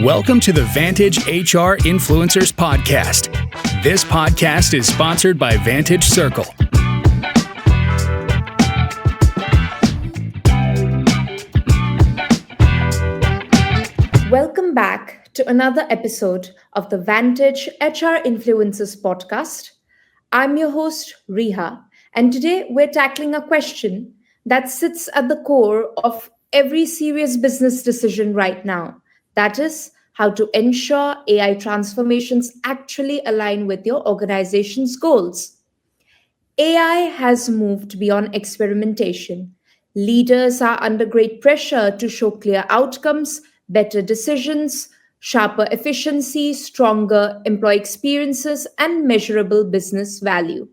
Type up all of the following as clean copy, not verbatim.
Welcome to the Vantage HR Influencers Podcast. This podcast is sponsored by Vantage Circle. Welcome back to another episode of the Vantage HR Influencers Podcast. I'm your host, Riha, and today we're tackling a question that sits at the core of every serious business decision right now. That is, how to ensure AI transformations actually align with your organization's goals. AI has moved beyond experimentation. Leaders are under great pressure to show clear outcomes, better decisions, sharper efficiency, stronger employee experiences, and measurable business value.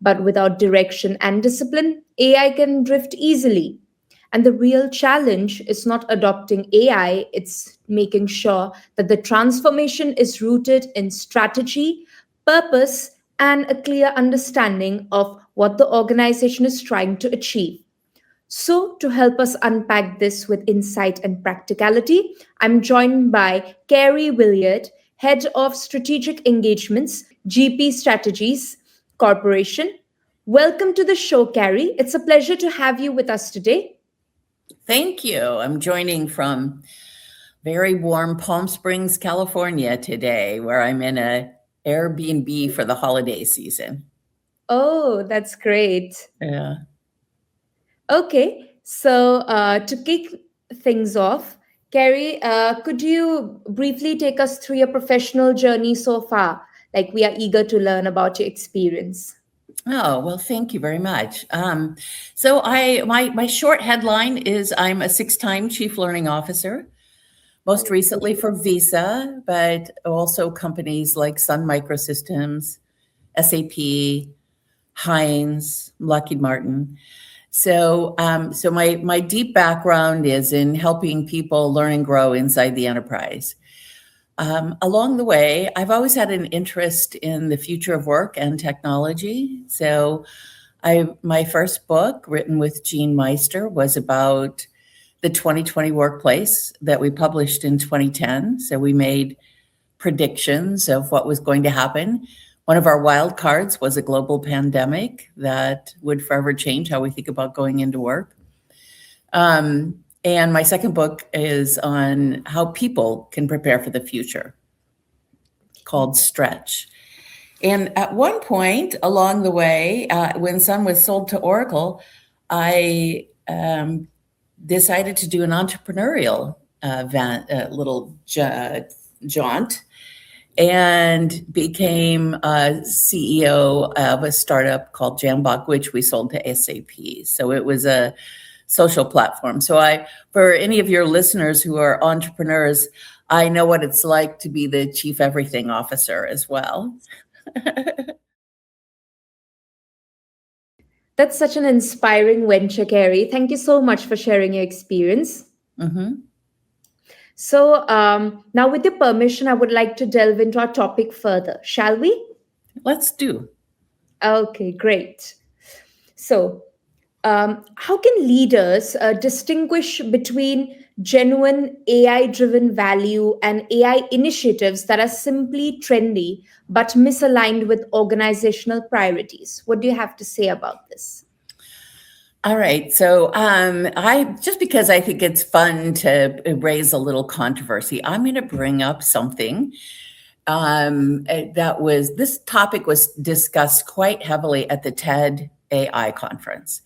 But without direction and discipline, AI can drift easily. And the real challenge is not adopting AI, it's making sure that the transformation is rooted in strategy, purpose, and a clear understanding of what the organization is trying to achieve. So, to help us unpack this with insight and practicality, I'm joined by Karie Willyerd, Head of Strategic Engagements, GP Strategies Corporation. Welcome to the show, Karie. It's a pleasure to have you with us today. Thank you. I'm joining from very warm Palm Springs, California today, where I'm in an Airbnb for the holiday season. Oh, that's great. Yeah. Okay, so to kick things off, Karie, could you briefly take us through your professional journey so far? Like, we are eager to learn about your experience. Oh, well, thank you very much. My short headline is I'm a 6-time Chief Learning Officer, most recently for Visa, but also companies like Sun Microsystems, SAP, Heinz, Lockheed Martin. So my deep background is in helping people learn and grow inside the enterprise. Along the way, I've always had an interest in the future of work and technology. So my first book, written with Jean Meister, was about the 2020 workplace that we published in 2010. So we made predictions of what was going to happen. One of our wild cards was a global pandemic that would forever change how we think about going into work. And my second book is on how people can prepare for the future, called Stretch. And at one point along the way, when Sun was sold to Oracle, I decided to do an entrepreneurial little jaunt and became a CEO of a startup called Jambok, which we sold to SAP. So it was a social platform. So for any of your listeners who are entrepreneurs, I know what it's like to be the chief everything officer as well. That's such an inspiring venture, Karie. Thank you so much for sharing your experience. Mm-hmm. So now with your permission, I would like to delve into our topic further. Shall we? Let's do. Okay, great. So how can leaders distinguish between genuine AI-driven value and AI initiatives that are simply trendy but misaligned with organizational priorities? What do you have to say about this? All right. So just because I think it's fun to raise a little controversy, I'm going to bring up something this topic was discussed quite heavily at the TED AI conference.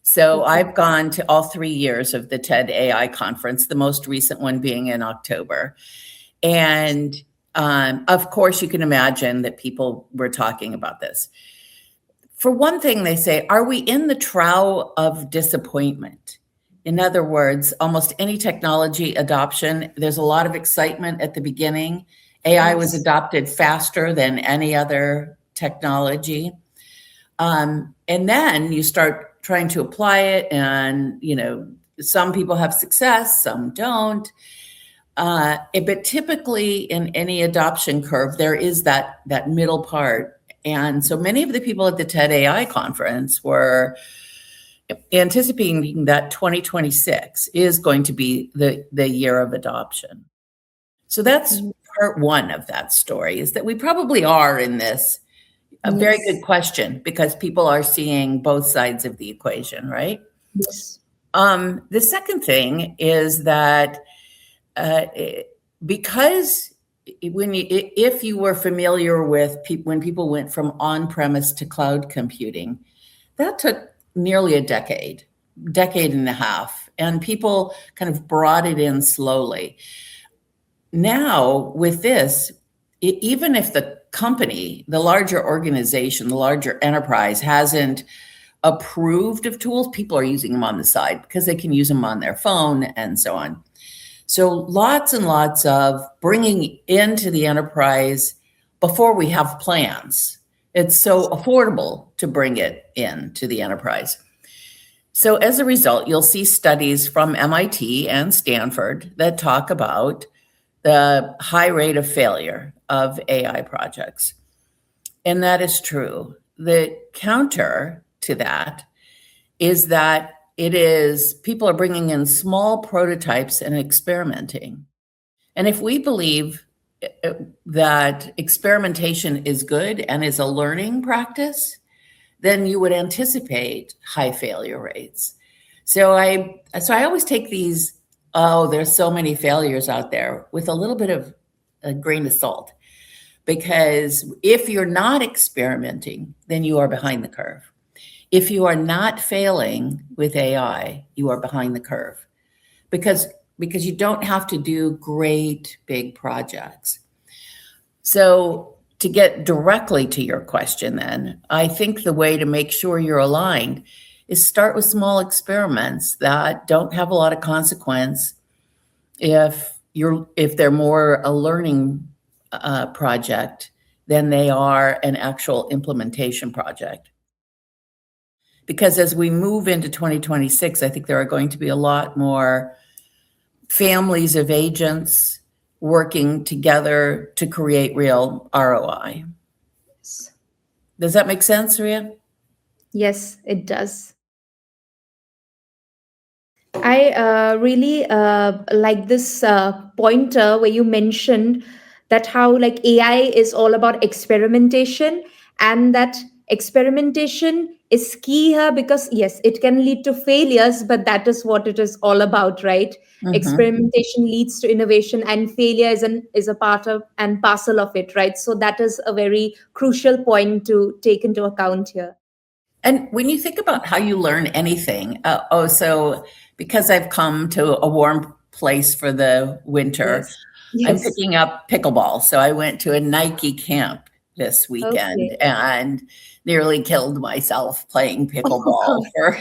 So I've gone to all 3 years of the TED AI conference, the most recent one being in October. And of course, you can imagine that people were talking about this. For one thing, they say, are we in the trough of disappointment? In other words, almost any technology adoption, there's a lot of excitement at the beginning. AI was adopted faster than any other technology. And then you start trying to apply it, and some people have success, some don't. But typically in any adoption curve, there is that middle part. And so many of the people at the TED AI conference were anticipating that 2026 is going to be the year of adoption. So that's part one of that story, is that we probably are in this. A very good question, because people are seeing both sides of the equation, right? Yes. The second thing is that because if you were familiar with when people went from on-premise to cloud computing, that took nearly a decade and a half, and people kind of brought it in slowly. Now with this, even if the company, the larger organization, the larger enterprise hasn't approved of tools, people are using them on the side because they can use them on their phone and so on. So lots and lots of bringing into the enterprise before we have plans. It's so affordable to bring it into the enterprise. So as a result, you'll see studies from MIT and Stanford that talk about the high rate of failure of AI projects. And that is true. The counter to that is that people are bringing in small prototypes and experimenting. And if we believe that experimentation is good and is a learning practice, then you would anticipate high failure rates. So I always take these, there's so many failures out there, with a little bit of a grain of salt. Because if you're not experimenting, then you are behind the curve. If you are not failing with AI, you are behind the curve, because you don't have to do great big projects. So to get directly to your question then, I think the way to make sure you're aligned is start with small experiments that don't have a lot of consequence if they're more a learning project than they are an actual implementation project. Because as we move into 2026, I think there are going to be a lot more families of agents working together to create real ROI. Yes. Does that make sense, Riha? Yes, it does. I really like this pointer where you mentioned that how like AI is all about experimentation, and that experimentation is key here, because yes, it can lead to failures, but that is what it is all about, right? Mm-hmm. Experimentation leads to innovation, and failure is a part of and parcel of it, right? So that is a very crucial point to take into account here. And when you think about how you learn anything, so because I've come to a warm place for the winter, Yes. I'm picking up pickleball. So I went to a Nike camp this weekend and nearly killed myself playing pickleball for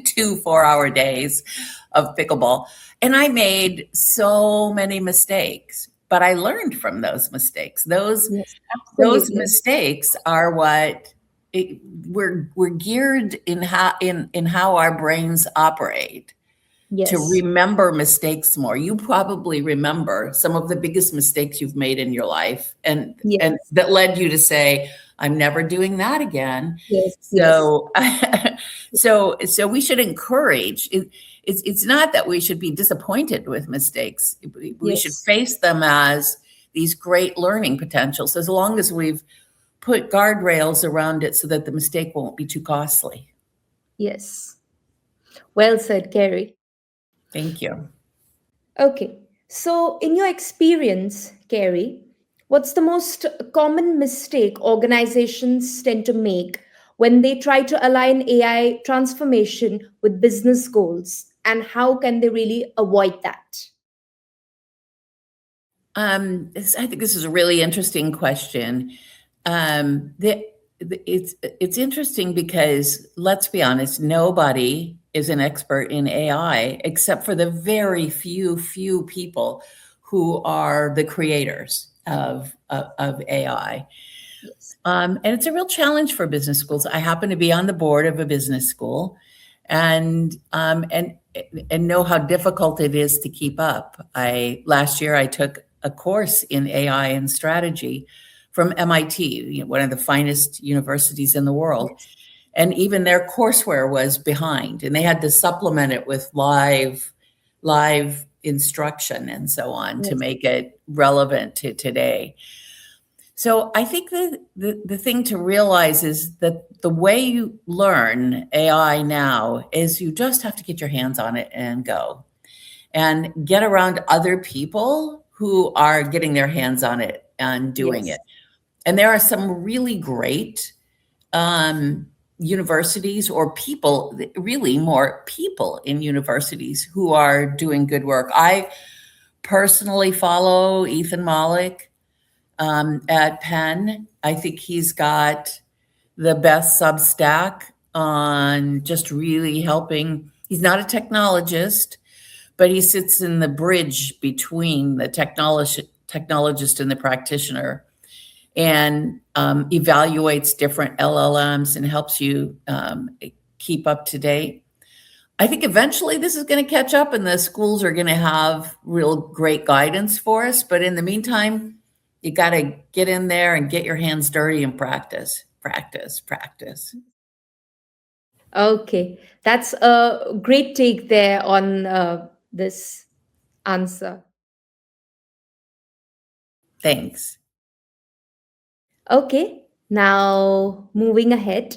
2 4-hour days of pickleball. And I made so many mistakes, but I learned from those mistakes. Those mistakes are what we're geared in how our brains operate. Yes. To remember mistakes more. You probably remember some of the biggest mistakes you've made in your life, and that led you to say, I'm never doing that again. Yes. So, so we should encourage. It's not that we should be disappointed with mistakes. We should face them as these great learning potentials, as long as we've put guardrails around it so that the mistake won't be too costly. Yes. Well said, Karie. Thank you. Okay. So, in your experience, Karie, what's the most common mistake organizations tend to make when they try to align AI transformation with business goals, and how can they really avoid that? I think this is a really interesting question. It's interesting because, let's be honest, nobody is an expert in AI except for the very few people who are the creators of AI. Yes. And it's a real challenge for business schools. I happen to be on the board of a business school, and know how difficult it is to keep up. Last year I took a course in AI and strategy from MIT, one of the finest universities in the world. And even their courseware was behind, and they had to supplement it with live instruction and so on to Yes. make it relevant to today. So I think the thing to realize is that the way you learn AI now is you just have to get your hands on it and go and get around other people who are getting their hands on it and doing Yes. it. And there are some really great universities or people, really more people in universities who are doing good work. I personally follow Ethan Mollick at Penn. I think he's got the best Substack on just really helping. He's not a technologist, but he sits in the bridge between the technologist and the practitioner, and evaluates different LLMs and helps you keep up to date. I think eventually this is going to catch up and the schools are going to have real great guidance for us. But in the meantime, you got to get in there and get your hands dirty and practice. Okay, that's a great take there on this answer. Thanks. Okay, now moving ahead.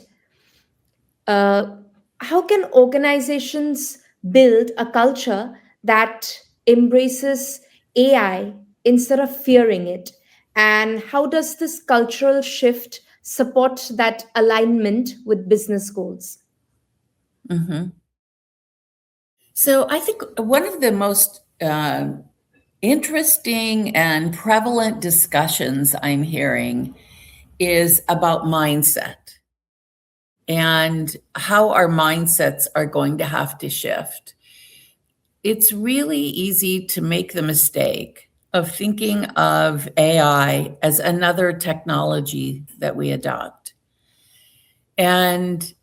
Uh, how can organizations build a culture that embraces AI instead of fearing it? And how does this cultural shift support that alignment with business goals? Mm-hmm. So I think one of the most interesting and prevalent discussions I'm hearing is about mindset and how our mindsets are going to have to shift. It's really easy to make the mistake of thinking of AI as another technology that we adopt. And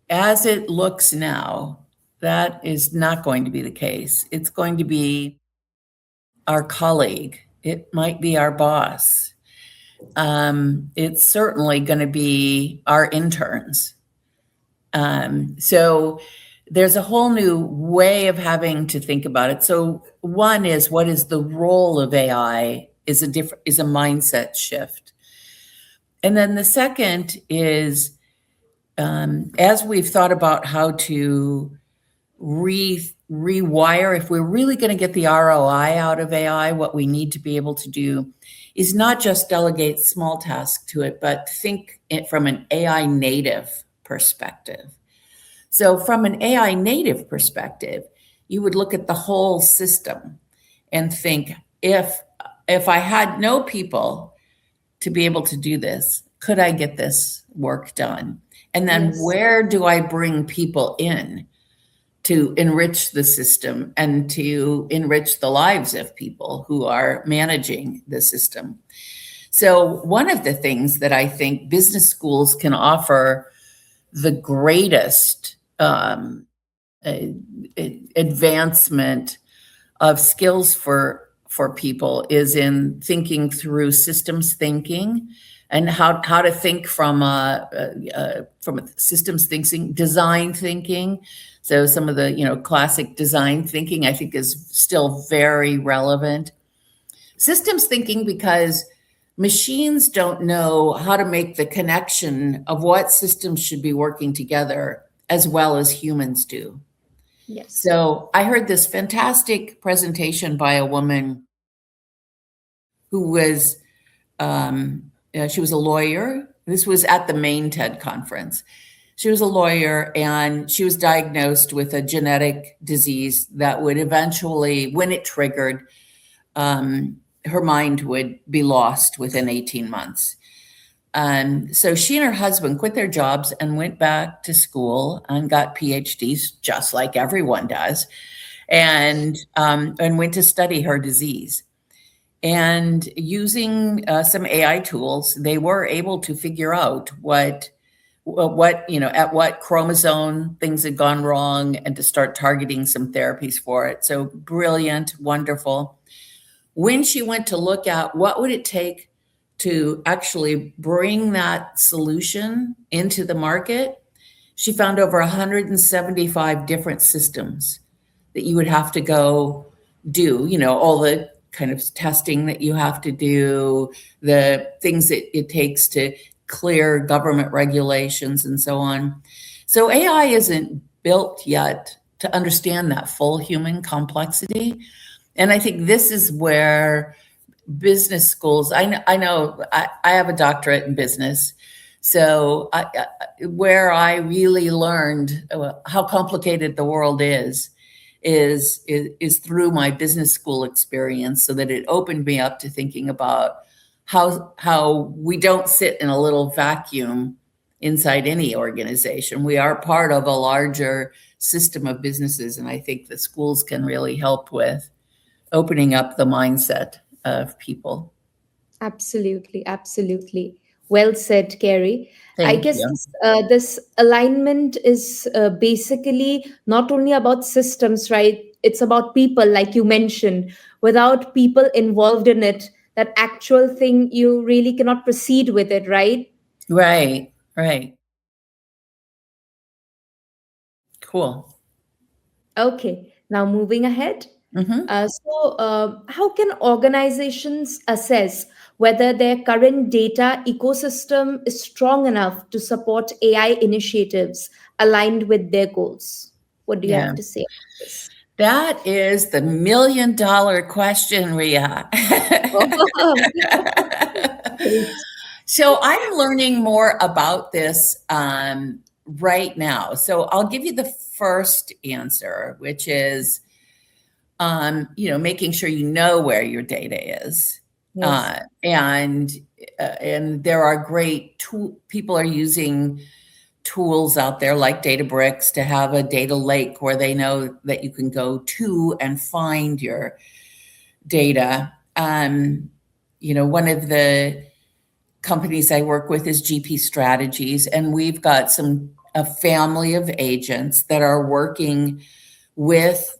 as it looks now, that is not going to be the case. It's going to be our colleague. It might be our boss. It's certainly going to be our interns. So there's a whole new way of having to think about it. So one is, what is the role of AI is a mindset shift. And then the second is, as we've thought about how to rewire, if we're really going to get the ROI out of AI, what we need to be able to do is not just delegate small tasks to it, but think it from an AI native perspective. So from an AI native perspective, you would look at the whole system and think, if I had no people to be able to do this, could I get this work done? And then Yes. where do I bring people in to enrich the system and to enrich the lives of people who are managing the system? So one of the things that I think business schools can offer the greatest advancement of skills for people is in thinking through systems thinking and how to think from systems thinking, design thinking. So some of the classic design thinking I think is still very relevant. Systems thinking, because machines don't know how to make the connection of what systems should be working together as well as humans do. Yes. So I heard this fantastic presentation by a woman who was, she was a lawyer. This was at the main TED conference. She was a lawyer and she was diagnosed with a genetic disease that would eventually, when it triggered, her mind would be lost within 18 months. So she and her husband quit their jobs and went back to school and got PhDs, just like everyone does, and went to study her disease. And using some AI tools, they were able to figure out what at what chromosome things had gone wrong and to start targeting some therapies for it. So brilliant, wonderful. When she went to look at what would it take to actually bring that solution into the market, she found over 175 different systems that you would have to go do, all the kind of testing that you have to do, the things that it takes to clear government regulations and so on. So AI isn't built yet to understand that full human complexity. And I think this is where business schools, I know I have a doctorate in business. So where I really learned how complicated the world is through my business school experience, so that it opened me up to thinking about how we don't sit in a little vacuum inside any organization. We are part of a larger system of businesses, and I think the schools can really help with opening up the mindset of people. Absolutely, absolutely. Well said, Karie. I Thank guess you. this alignment is basically not only about systems, right? It's about people, like you mentioned. Without people involved in it, that actual thing, you really cannot proceed with it, right? Right. Cool. Okay, now moving ahead. Mm-hmm. How can organizations assess whether their current data ecosystem is strong enough to support AI initiatives aligned with their goals? What do you Yeah. have to say about this? That is the $1 million question, Riha. Great. So I'm learning more about this right now. So I'll give you the first answer, which is, making sure you know where your data is. Yes. And there are great people are using tools out there like Databricks to have a data lake where they know that you can go to and find your data. One of the companies I work with is GP Strategies, and we've got a family of agents that are working with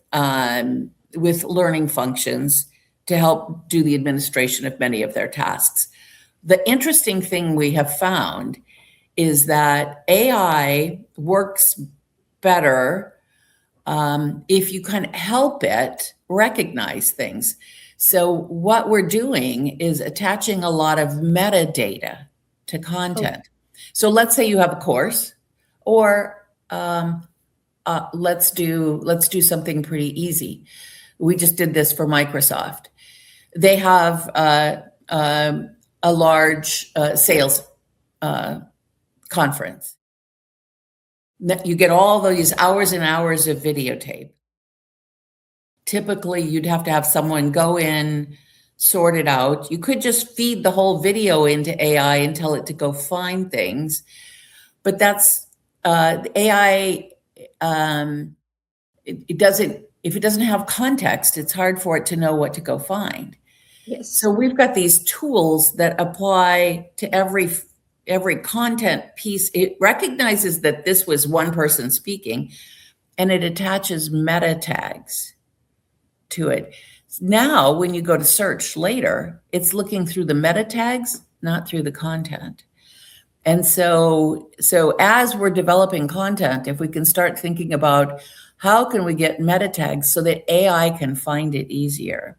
learning functions to help do the administration of many of their tasks. The interesting thing we have found is that AI works better if you can help it recognize things. So what we're doing is attaching a lot of metadata to content. So let's say you have a course, or let's do something pretty easy. We just did this for Microsoft. They have a large sales conference. You get all these hours and hours of videotape. Typically, you'd have to have someone go in, sort it out. You could just feed the whole video into AI and tell it to go find things. But that's AI. It doesn't. If it doesn't have context, it's hard for it to know what to go find. Yes. So we've got these tools that apply to every content piece. It recognizes that this was one person speaking, and it attaches meta tags to it. Now, when you go to search later, it's looking through the meta tags, not through the content. And so as we're developing content, if we can start thinking about how can we get meta tags so that AI can find it easier.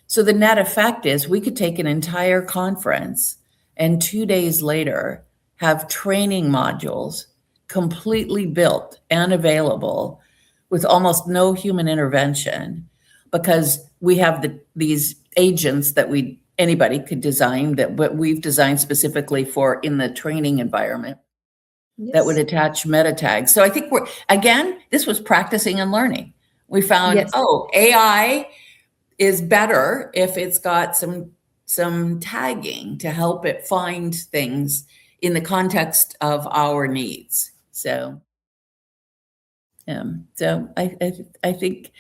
So the net effect is we could take an entire conference and 2 days later have training modules completely built and available with almost no human intervention, because we have these agents that anybody could design, but we've designed specifically for in the training environment. Yes. That would attach meta tags. So I think this was practicing and learning. We found, yes, AI is better if it's got some tagging to help it find things in the context of our needs. So I think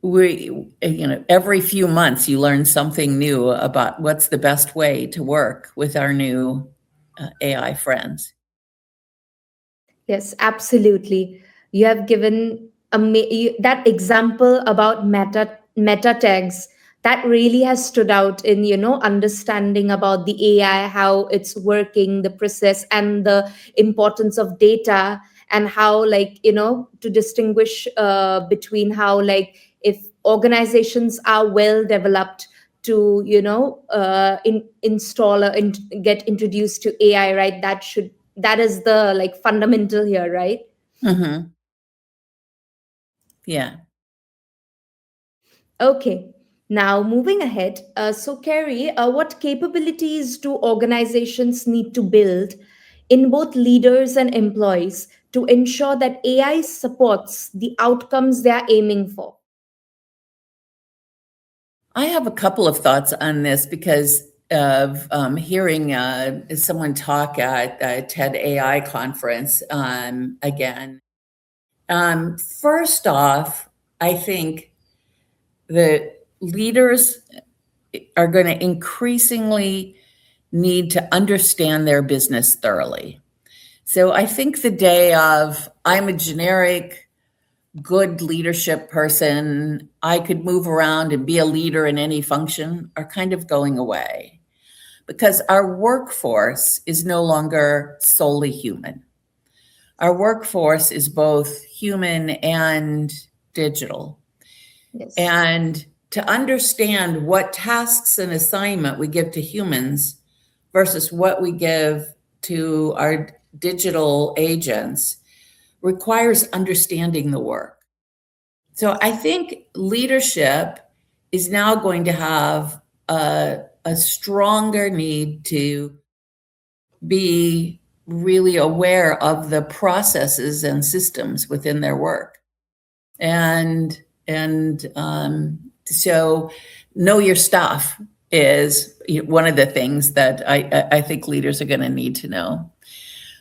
every few months you learn something new about what's the best way to work with our new AI friends. Yes, absolutely. You have given that example about meta tags. That really has stood out in understanding about the AI, how it's working, the process, and the importance of data, and how to distinguish between how if organizations are well developed to install and get introduced to AI, right? That is the like fundamental here, right? Mm-hmm. Yeah. Okay. Now, moving ahead. So, Karie, what capabilities do organizations need to build in both leaders and employees to ensure that AI supports the outcomes they are aiming for? I have a couple of thoughts on this because of hearing someone talk at a TED AI conference again. First off, I think the leaders are going to increasingly need to understand their business thoroughly. So I think the day of I'm a generic good leadership person, I could move around and be a leader in any function are kind of going away because our workforce is no longer solely human. Our workforce is both human and digital. Yes. And to understand what tasks and assignment we give to humans versus what we give to our digital agents requires understanding the work. So I think leadership is now going to have a stronger need to be really aware of the processes and systems within their work. So know your stuff is one of the things that I think leaders are going to need to know.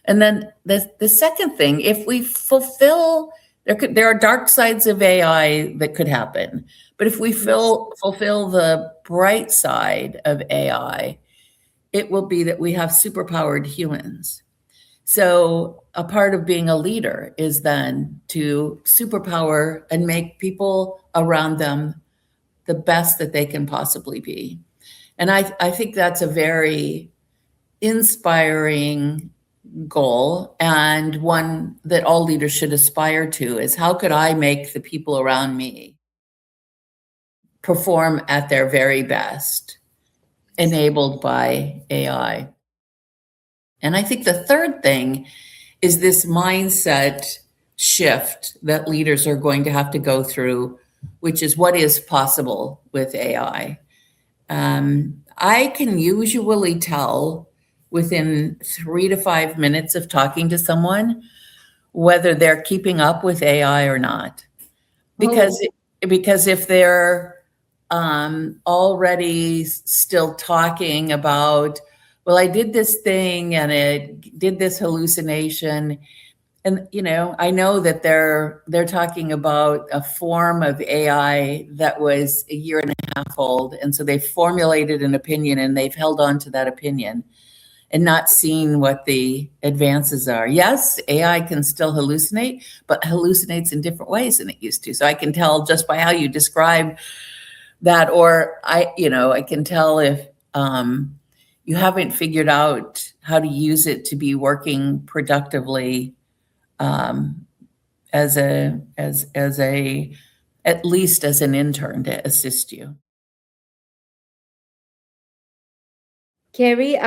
And then the second thing, if we fulfill, there are dark sides of AI that could happen, but if we fulfill the bright side of AI, it will be that we have superpowered humans. So a part of being a leader is then to superpower and make people around them the best that they can possibly be. And I think that's a very inspiring goal, and one that all leaders should aspire to, is how could I make the people around me perform at their very best, enabled by AI. And I think the third thing is this mindset shift that leaders are going to have to go through, which is what is possible with AI. I can usually tell within 3 to 5 minutes of talking to someone whether they're keeping up with AI or not. Because if they're already still talking about, well, I did this thing and it did this hallucination, and I know that they're talking about a form of AI that was a year and a half old, and so they formulated an opinion and they've held on to that opinion and not seen what the advances are. Yes, AI can still hallucinate, but hallucinates in different ways than it used to. So I can tell just by how you describe that, or I can tell if you haven't figured out how to use it to be working productively as at least as an intern to assist you. Karie,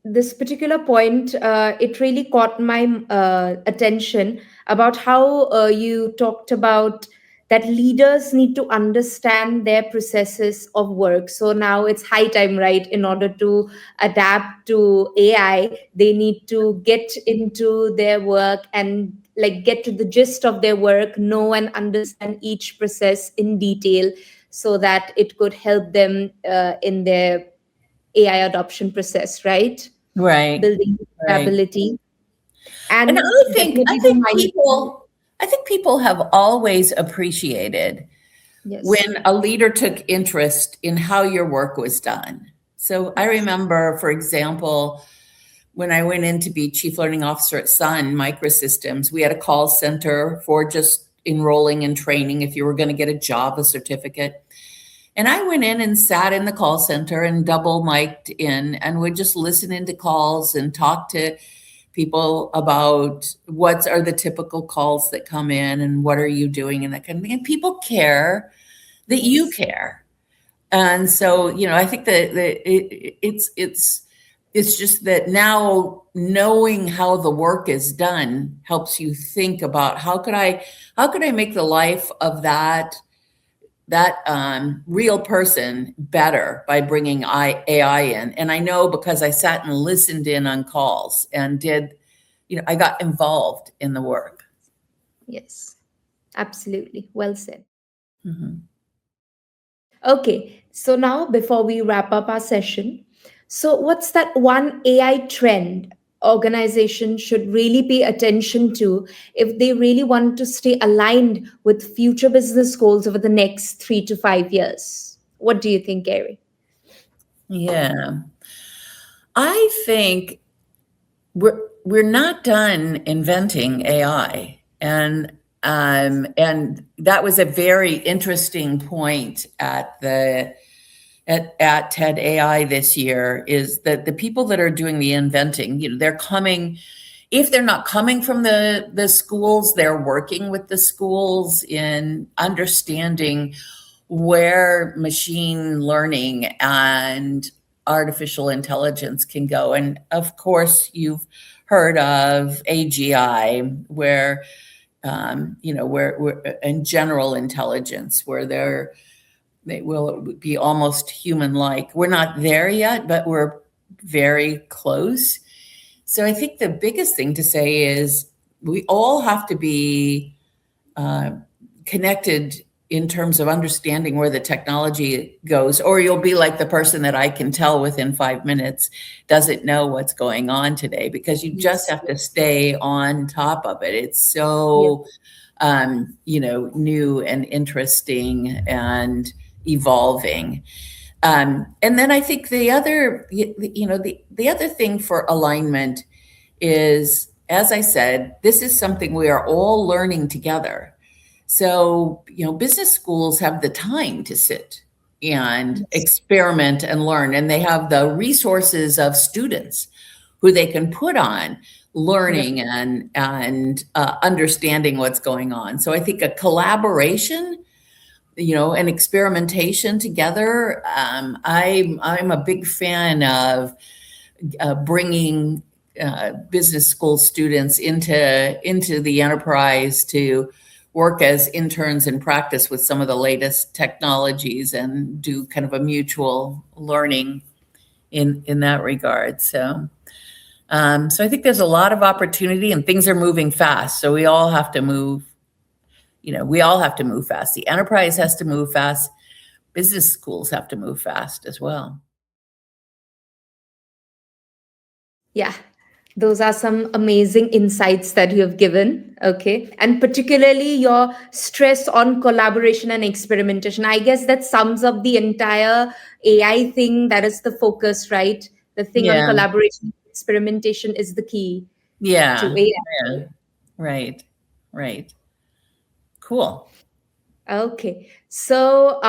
this particular point, it really caught my attention about how you talked about that leaders need to understand their processes of work. So now it's high time, right? In order to adapt to AI, they need to get into their work and like get to the gist of their work, know and understand each process in detail, so that it could help them in their AI adoption process, right? Right. Building Right. ability. And I think definitely people have always appreciated yes. when a leader took interest in how your work was done. So I remember, for example, when I went in to be chief learning officer at Sun Microsystems, we had a call center for just enrolling and training if you were going to get a Java certificate. And I went in and sat in the call center and double mic'd in and would just listen into calls and talk to people about what are the typical calls that come in and what are you doing and that kind of thing. And people care that you care. And so, I think that it's just that now knowing how the work is done helps you think about how could I make the life of that real person better by bringing AI in. And I know because I sat and listened in on calls and I got involved in the work. Yes, absolutely. Well said. Mm-hmm. Okay, so now before we wrap up our session, so what's that one AI trend organization should really pay attention to if they really want to stay aligned with future business goals over the next 3 to 5 years? What do you think, Karie? Yeah, I think we're not done inventing AI, and that was a very interesting point at TED AI this year, is that the people that are doing the inventing, they're coming, if they're not coming from the schools, they're working with the schools in understanding where machine learning and artificial intelligence can go. And of course, you've heard of AGI, where where in general intelligence, where they will be almost human-like. We're not there yet, but we're very close. So I think the biggest thing to say is we all have to be connected in terms of understanding where the technology goes, or you'll be like the person that I can tell within 5 minutes doesn't know what's going on today, because you just have to stay on top of it. It's so, new and interesting and evolving. And then I think the other thing for alignment is, as I said, this is something we are all learning together. So, business schools have the time to sit and experiment and learn, and they have the resources of students who they can put on learning and understanding what's going on. So I think a collaboration, and experimentation together. I'm a big fan of bringing business school students into the enterprise to work as interns and practice with some of the latest technologies and do kind of a mutual learning in that regard. So I think there's a lot of opportunity, and things are moving fast. So we all have to move. We all have to move fast. The enterprise has to move fast. Business schools have to move fast as well. Yeah, those are some amazing insights that you have given. Okay. And particularly your stress on collaboration and experimentation. I guess that sums up the entire AI thing. That is the focus, right? The thing on collaboration and experimentation is the key to AI. Yeah. Right. Cool. Okay. So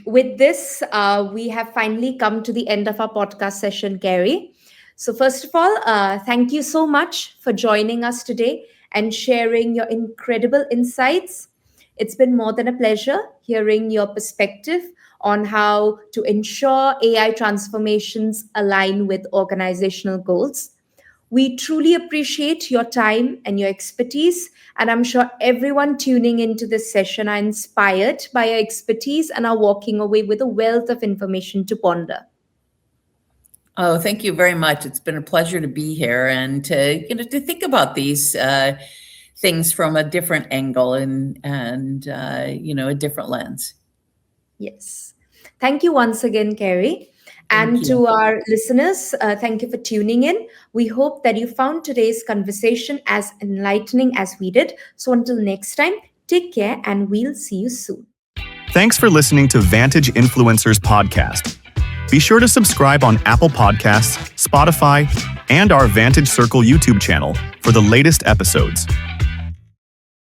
with this, we have finally come to the end of our podcast session, Karie. So first of all, thank you so much for joining us today and sharing your incredible insights. It's been more than a pleasure hearing your perspective on how to ensure AI transformations align with organizational goals. We truly appreciate your time and your expertise, and I'm sure everyone tuning into this session are inspired by your expertise and are walking away with a wealth of information to ponder. Oh, thank you very much. It's been a pleasure to be here and to think about these things from a different angle and a different lens. Yes. Thank you once again, Karie. And to our listeners, thank you for tuning in. We hope that you found today's conversation as enlightening as we did. So until next time, take care and we'll see you soon. Thanks for listening to Vantage Influencers Podcast. Be sure to subscribe on Apple Podcasts, Spotify, and our Vantage Circle YouTube channel for the latest episodes.